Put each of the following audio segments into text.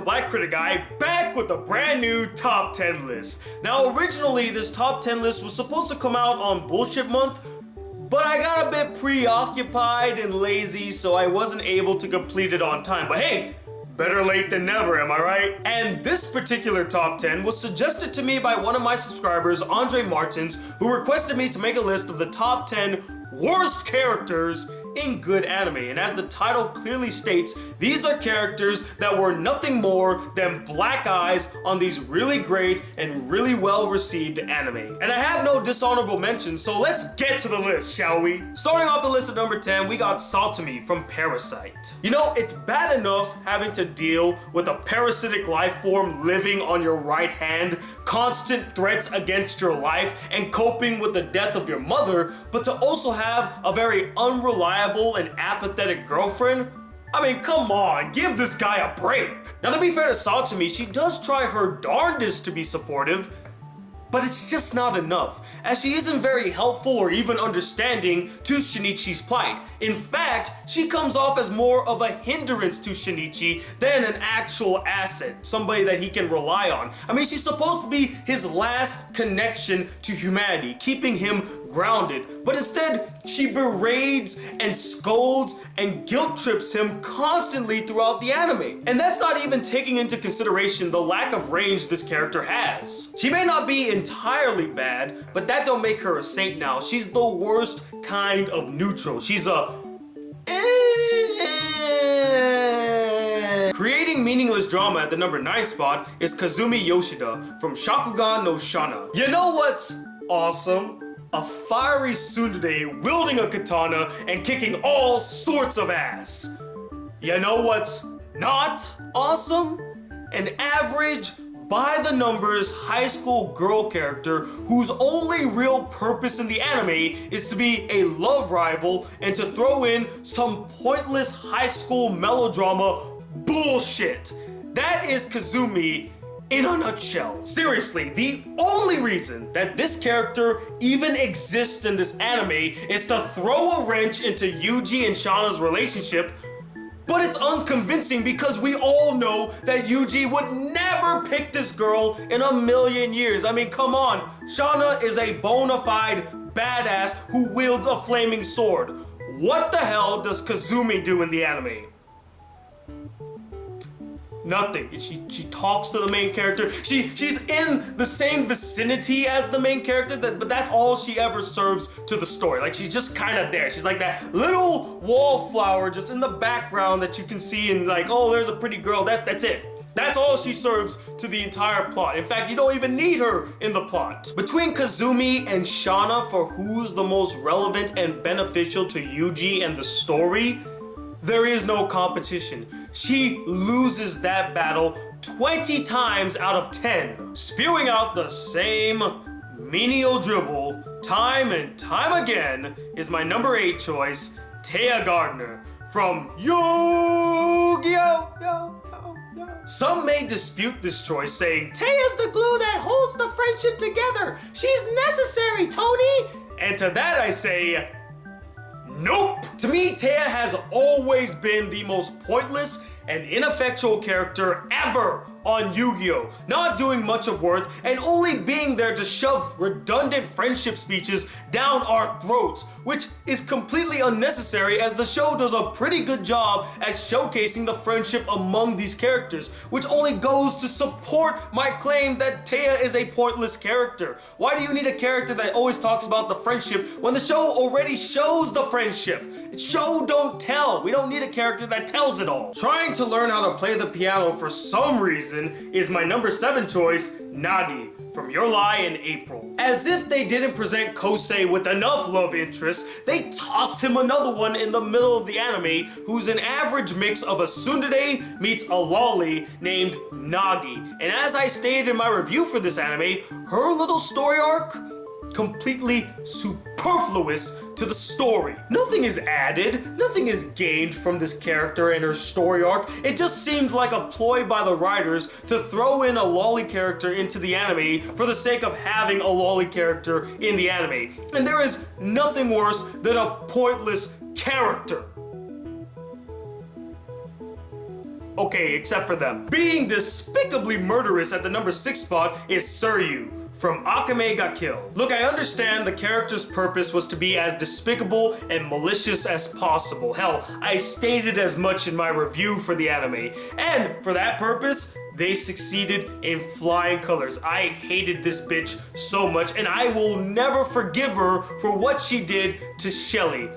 the Black Critic Guy, back with a brand new top 10 list. Now originally this top 10 list was supposed to come out on Bullshit Month, but I got a bit preoccupied and lazy, so I wasn't able to complete it on time. But hey, better late than never, am I right? And this particular top 10 was suggested to me by one of my subscribers, Andre Martins, who requested me to make a list of the top 10 worst characters in good anime. And as the title clearly states, these are characters that were nothing more than black eyes on these really great and really well received anime. And I have no dishonorable mentions, so let's get to the list, shall we? Starting off the list at number 10, we got Saltami from Parasyte. You know, it's bad enough having to deal with a parasitic life form living on your right hand, constant threats against your life, and coping with the death of your mother, but to also have a very unreliable and apathetic girlfriend? I mean, come on, give this guy a break. Now, to be fair to Saltami, she does try her darndest to be supportive, but it's just not enough, as she isn't very helpful or even understanding to Shinichi's plight. In fact, she comes off as more of a hindrance to Shinichi than an actual asset, somebody that he can rely on. I mean, she's supposed to be his last connection to humanity, keeping him grounded, but instead she berates and scolds and guilt trips him constantly throughout the anime. And that's not even taking into consideration the lack of range this character has. She may not be entirely bad, but that don't make her a saint now. She's the worst kind of neutral. She's a Creating meaningless drama at the number 9 spot is Kazumi Yoshida from Shakugan no Shana. You know what's awesome? A fiery tsundere wielding a katana and kicking all sorts of ass. You know what's not awesome? An average, by-the-numbers high school girl character whose only real purpose in the anime is to be a love rival and to throw in some pointless high school melodrama bullshit. That is Kazumi in a nutshell. Seriously, the only reason that this character even exists in this anime is to throw a wrench into Yuji and Shana's relationship, but it's unconvincing because we all know that Yuji would never pick this girl in a million years. I mean, come on, Shana is a bona fide badass who wields a flaming sword. What the hell does Kazumi do in the anime? Nothing. She talks to the main character. She's in the same vicinity as the main character, but that's all she ever serves to the story. Like, she's just kind of there. She's like that little wallflower just in the background that you can see and like, oh, there's a pretty girl. That's it. That's all she serves to the entire plot. In fact, you don't even need her in the plot. Between Kazumi and Shana for who's the most relevant and beneficial to Yuji and the story, there is no competition. She loses that battle 20 times out of 10, spewing out the same menial drivel time and time again is my number 8 choice, Taya Gardner from Yu-Gi-Oh! Some may dispute this choice, saying, Taya's the glue that holds the friendship together. She's necessary, Tony. And to that I say, nope! To me, Taya has always been the most pointless and ineffectual character ever on Yu-Gi-Oh! Not doing much of work and only being there to shove redundant friendship speeches down our throats, which is completely unnecessary as the show does a pretty good job at showcasing the friendship among these characters, which only goes to support my claim that Taya is a pointless character. Why do you need a character that always talks about the friendship when the show already shows the friendship? Show don't tell. We don't need a character that tells it all. Trying to learn how to play the piano for some reason is my number 7 choice, Nagi from Your Lie in April. As if they didn't present Kosei with enough love interest, they toss him another one in the middle of the anime who's an average mix of a tsundere meets a lolly named Nagi. And as I stated in my review for this anime, her little story arc, completely superfluous to the story. Nothing is added, nothing is gained from this character and her story arc. It just seemed like a ploy by the writers to throw in a lolly character into the anime for the sake of having a lolly character in the anime. And there is nothing worse than a pointless character. Okay, except for them. Being despicably murderous at the number 6 spot is Suryu from Akame Got Killed. Look, I understand the character's purpose was to be as despicable and malicious as possible. Hell, I stated as much in my review for the anime. And for that purpose, they succeeded in flying colors. I hated this bitch so much, and I will never forgive her for what she did to Shelly.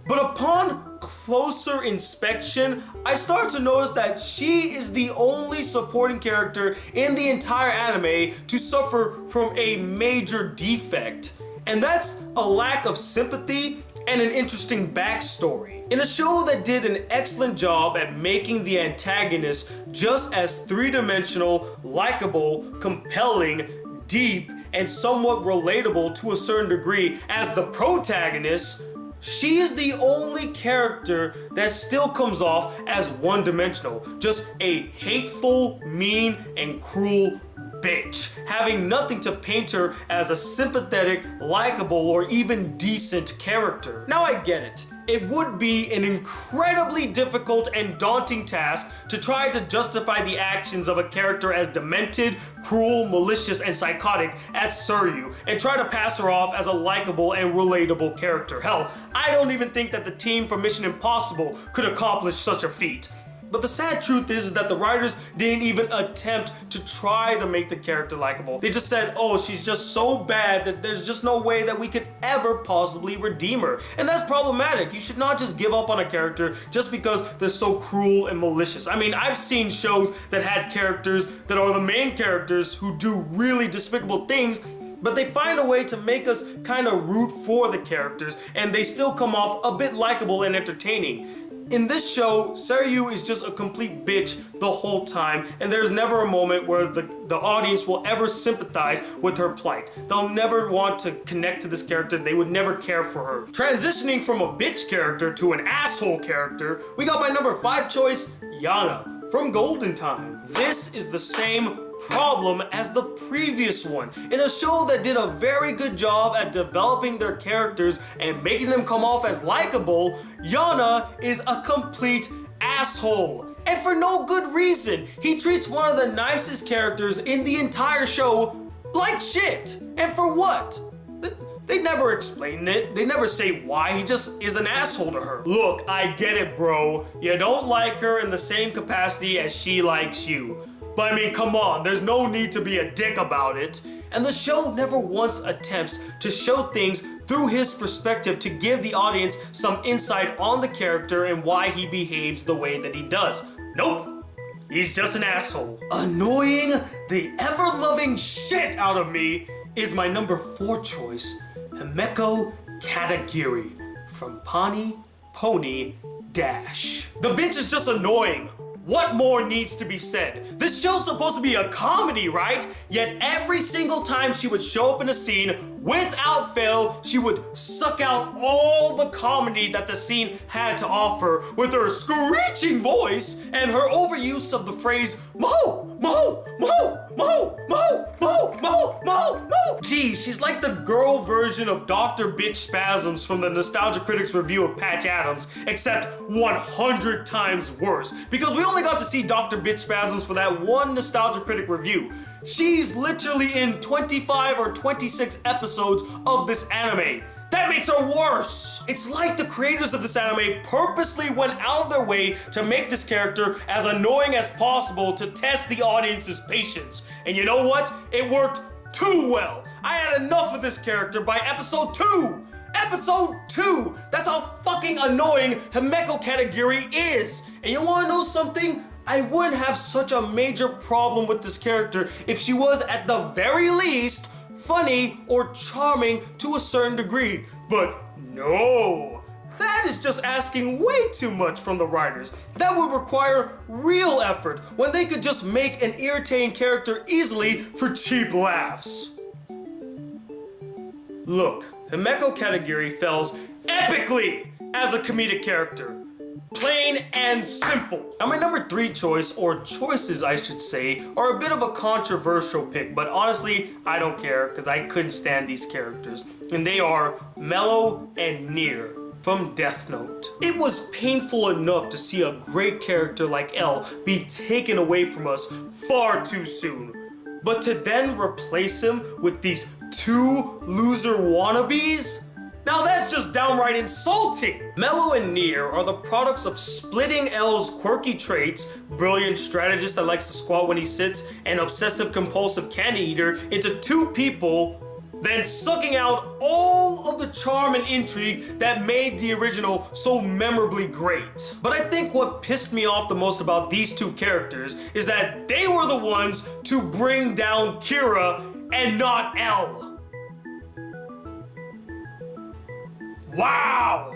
But upon closer inspection, I start to notice that she is the only supporting character in the entire anime to suffer from a major defect. And that's a lack of sympathy and an interesting backstory. In a show that did an excellent job at making the antagonist just as three-dimensional, likable, compelling, deep, and somewhat relatable to a certain degree as the protagonist, she is the only character that still comes off as one-dimensional, just a hateful, mean, and cruel bitch, having nothing to paint her as a sympathetic, likable, or even decent character. Now I get it. It would be an incredibly difficult and daunting task to try to justify the actions of a character as demented, cruel, malicious, and psychotic as Suryu, and try to pass her off as a likable and relatable character. Hell, I don't even think that the team from Mission Impossible could accomplish such a feat. But the sad truth is that the writers didn't even attempt to try to make the character likable. They just said, oh, she's just so bad that there's just no way that we could ever possibly redeem her. And that's problematic. You should not just give up on a character just because they're so cruel and malicious. I mean, I've seen shows that had characters that are the main characters who do really despicable things, but they find a way to make us kind of root for the characters, and they still come off a bit likable and entertaining. In this show, Suryu is just a complete bitch the whole time, and there's never a moment where the audience will ever sympathize with her plight. They'll never want to connect to this character. They would never care for her. Transitioning from a bitch character to an asshole character, we got my number 5 choice, Yana from Golden Time. This is the same problem as the previous one. In a show that did a very good job at developing their characters and making them come off as likable, Yana is a complete asshole. And for no good reason. He treats one of the nicest characters in the entire show like shit. And for what? They never explain it. They never say why. He just is an asshole to her. Look, I get it, bro. You don't like her in the same capacity as she likes you. But I mean, come on, there's no need to be a dick about it. And the show never once attempts to show things through his perspective to give the audience some insight on the character and why he behaves the way that he does. Nope, he's just an asshole. Annoying the ever-loving shit out of me is my number 4 choice, Himeko Katagiri from Pani, Poni, Dash. The bitch is just annoying. What more needs to be said? This show's supposed to be a comedy, right? Yet every single time she would show up in a scene, without fail, she would suck out all the comedy that the scene had to offer with her screeching voice and her overuse of the phrase Mo, Mo, Mo, Mo, Mo, Mo, Mo, Mo, Mo. Geez, she's like the girl version of Dr. Bitch Spasms from the Nostalgia Critics review of Patch Adams, except 100 times worse. Because we only got to see Dr. Bitch Spasms for that one Nostalgia Critic review. She's literally in 25 or 26 episodes of this anime. That makes her worse. It's like the creators of this anime purposely went out of their way to make this character as annoying as possible to test the audience's patience. And you know what? It worked too well. I had enough of this character by episode 2. Episode 2! That's how fucking annoying Himeko Katagiri is! And you wanna know something? I wouldn't have such a major problem with this character if she was at the very least funny or charming to a certain degree. But no! That is just asking way too much from the writers. That would require real effort when they could just make an irritating character easily for cheap laughs. Look, Himeko Katagiri fails epically as a comedic character. Plain and simple. Now my number 3 choice, or choices I should say, are a bit of a controversial pick, but honestly, I don't care because I couldn't stand these characters. And they are Mello and Nier from Death Note. It was painful enough to see a great character like L be taken away from us far too soon. But to then replace him with these two loser wannabes? Now that's just downright insulting! Mello and Nier are the products of splitting L's quirky traits, brilliant strategist that likes to squat when he sits, and obsessive compulsive candy eater into two people, then sucking out all of the charm and intrigue that made the original so memorably great. But I think what pissed me off the most about these two characters is that they were the ones to bring down Kira and not L. Wow!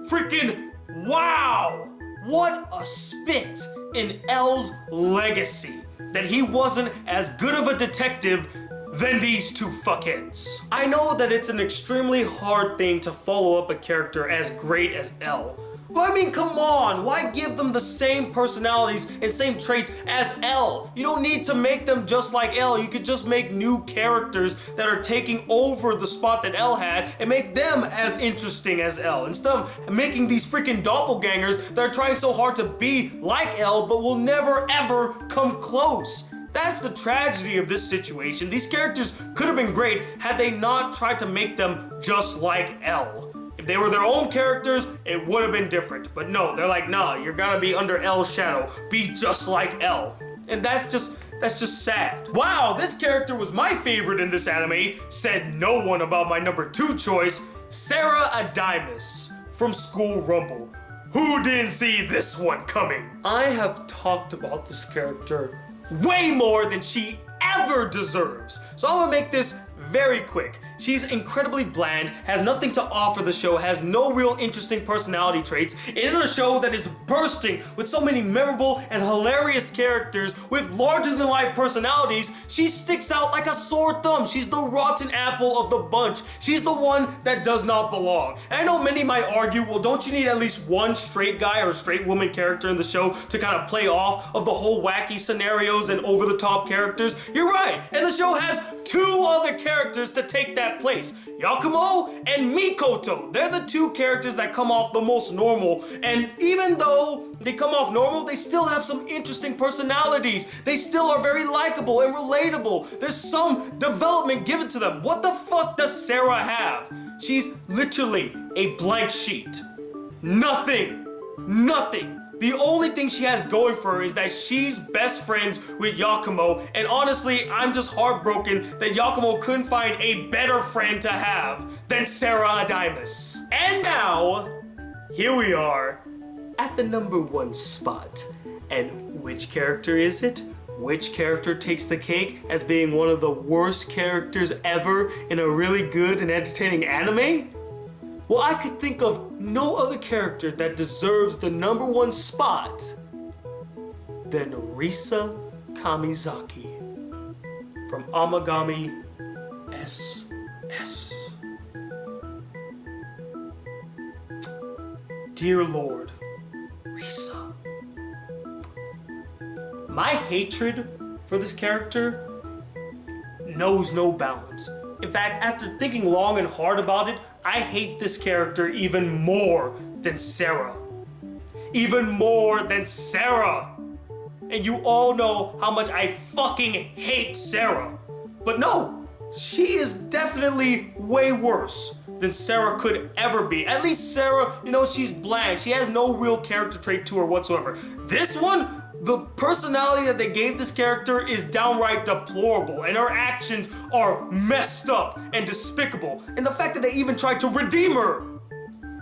Freaking wow! What a spit in L's legacy that he wasn't as good of a detective than these two fuckheads. I know that it's an extremely hard thing to follow up a character as great as L. But I mean, come on, why give them the same personalities and same traits as L? You don't need to make them just like L. You could just make new characters that are taking over the spot that L had and make them as interesting as L, instead of making these freaking doppelgangers that are trying so hard to be like L but will never ever come close. That's the tragedy of this situation. These characters could have been great had they not tried to make them just like L. If they were their own characters, it would have been different. But no, they're like, nah, you're gonna be under L's shadow. Be just like L. And that's just sad. Wow, this character was my favorite in this anime, said no one about my number 2 choice, Sarah Adimus from School Rumble. Who didn't see this one coming? I have talked about this character way more than she ever deserves. So I'm gonna make this very quick. She's incredibly bland, has nothing to offer the show, has no real interesting personality traits, in a show that is bursting with so many memorable and hilarious characters with larger-than-life personalities. She sticks out like a sore thumb. She's the rotten apple of the bunch. She's the one that does not belong. And I know many might argue, well, don't you need at least one straight guy or straight woman character in the show to kind of play off of the whole wacky scenarios and over-the-top characters? You're right, and the show has 2 other characters to take that place. Yakumo and Mikoto. They're the 2 characters that come off the most normal, and even though they come off normal, they still have some interesting personalities. They still are very likable and relatable. There's some development given to them. What the fuck does Sarah have? She's literally a blank sheet. Nothing. Nothing. The only thing she has going for her is that she's best friends with Yakumo, and honestly, I'm just heartbroken that Yakumo couldn't find a better friend to have than Sarah Adimus. And now, here we are at the number 1 spot. And which character is it? Which character takes the cake as being one of the worst characters ever in a really good and entertaining anime? Well, I could think of no other character that deserves the number 1 spot than Risa Kamizaki from Amagami SS. Dear Lord, Risa. My hatred for this character knows no bounds. In fact, after thinking long and hard about it, I hate this character even more than Sarah. Even more than Sarah! And you all know how much I fucking hate Sarah. But no, she is definitely way worse than Sarah could ever be. At least Sarah, she's bland. She has no real character trait to her whatsoever. This one, the personality that they gave this character is downright deplorable, and her actions are messed up and despicable. And the fact that they even tried to redeem her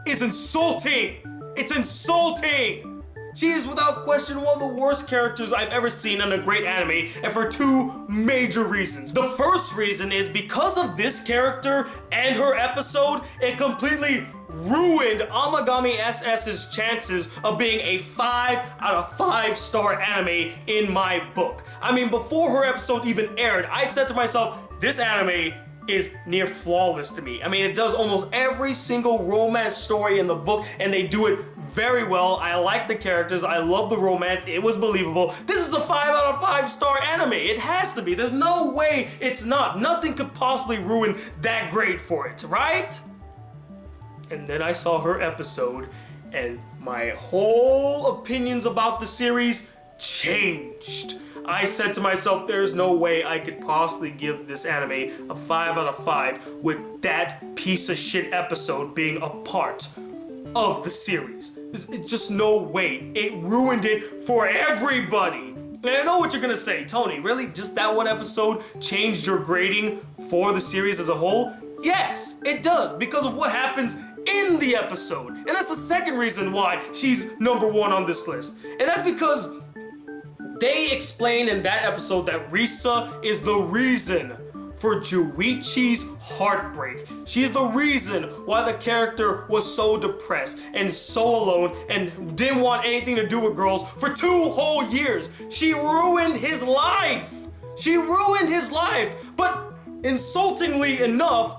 is insulting. It's insulting. She is without question one of the worst characters I've ever seen in a great anime, and for 2 major reasons. The first reason is because of this character and her episode, it completely ruined Amagami SS's chances of being a 5 out of 5 star anime in my book. I mean, before her episode even aired, I said to myself, this anime is near flawless to me. I mean, it does almost every single romance story in the book, and they do it very well. I like the characters, I love the romance, it was believable. This is a 5 out of 5 star anime. It has to be. There's no way it's not. Nothing could possibly ruin that great for it, right? and then I saw her episode, and my whole opinions about the series changed. I said to myself, there's no way I could possibly give this anime a 5 out of 5 with that piece of shit episode being a part of the series. It's just no way. It ruined it for everybody. And I know what you're gonna say, Tony, really? Just that one episode changed your grading for the series as a whole? Yes, it does, because of what happens in the episode. And that's the second reason why she's number 1 on this list. And that's because they explain in that episode that Risa is the reason for Juichi's heartbreak. She's the reason why the character was so depressed and so alone and didn't want anything to do with girls for 2 whole years. She ruined his life. She ruined his life. But insultingly enough,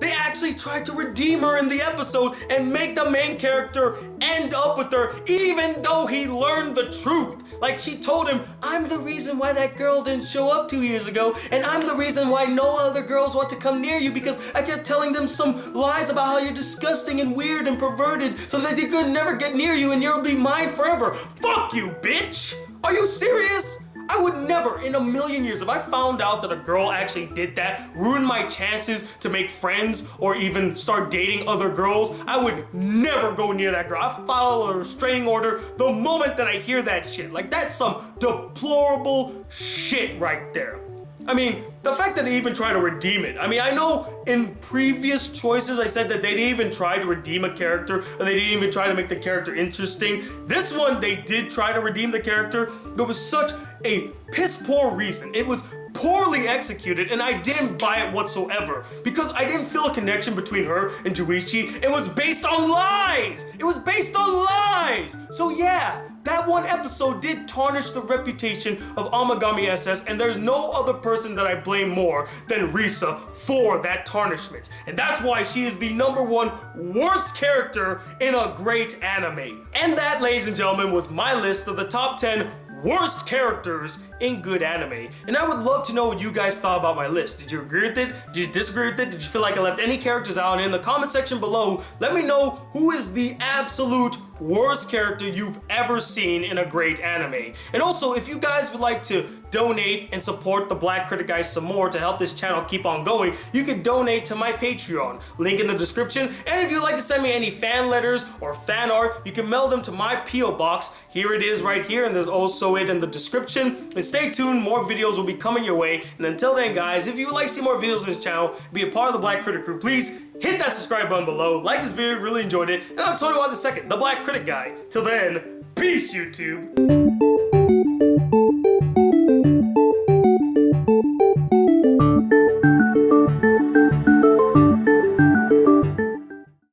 they actually tried to redeem her in the episode and make the main character end up with her, even though he learned the truth. Like, she told him, I'm the reason why that girl didn't show up 2 years ago, and I'm the reason why no other girls want to come near you, because I kept telling them some lies about how you're disgusting and weird and perverted so that they could never get near you and you'll be mine forever. Fuck you, bitch! Are you serious? I would never in a million years, if I found out that a girl actually did that, ruined my chances to make friends or even start dating other girls, I would never go near that girl. I file a restraining order the moment that I hear that shit. Like, that's some deplorable shit right there. I mean, the fact that they even try to redeem it. I mean, I know in previous choices I said that they didn't even try to redeem a character, and they didn't even try to make the character interesting. This one, they did try to redeem the character. There was such a piss poor reason. It was poorly executed, and I didn't buy it whatsoever because I didn't feel a connection between her and Juichi. It was based on lies. It was based on lies. So yeah, that one episode did tarnish the reputation of Amagami SS, and there's no other person that I blame more than Risa for that tarnishment. And that's why she is the #1 worst character in a great anime. And that, ladies and gentlemen, was my list of the top 10 worst characters in good anime. And I would love to know what you guys thought about my list. Did you agree with it? Did you disagree with it? Did you feel like I left any characters out? And in the comment section below, let me know who is the absolute worst character you've ever seen in a great anime. And also, if you guys would like to donate and support the Black Critic Guy some more to help this channel keep on going, you can donate to my Patreon, link in the description. And if you'd like to send me any fan letters or fan art, you can mail them to my P.O. box. Here it is right here, and there's also it in the description. And stay tuned, more videos will be coming your way. And until then, guys, if you would like to see more videos on this channel, be a part of the Black Critic crew, please hit that subscribe button below, like this video, really enjoyed it, and I'm Tony the Black Critic Guy. Till then, peace, YouTube.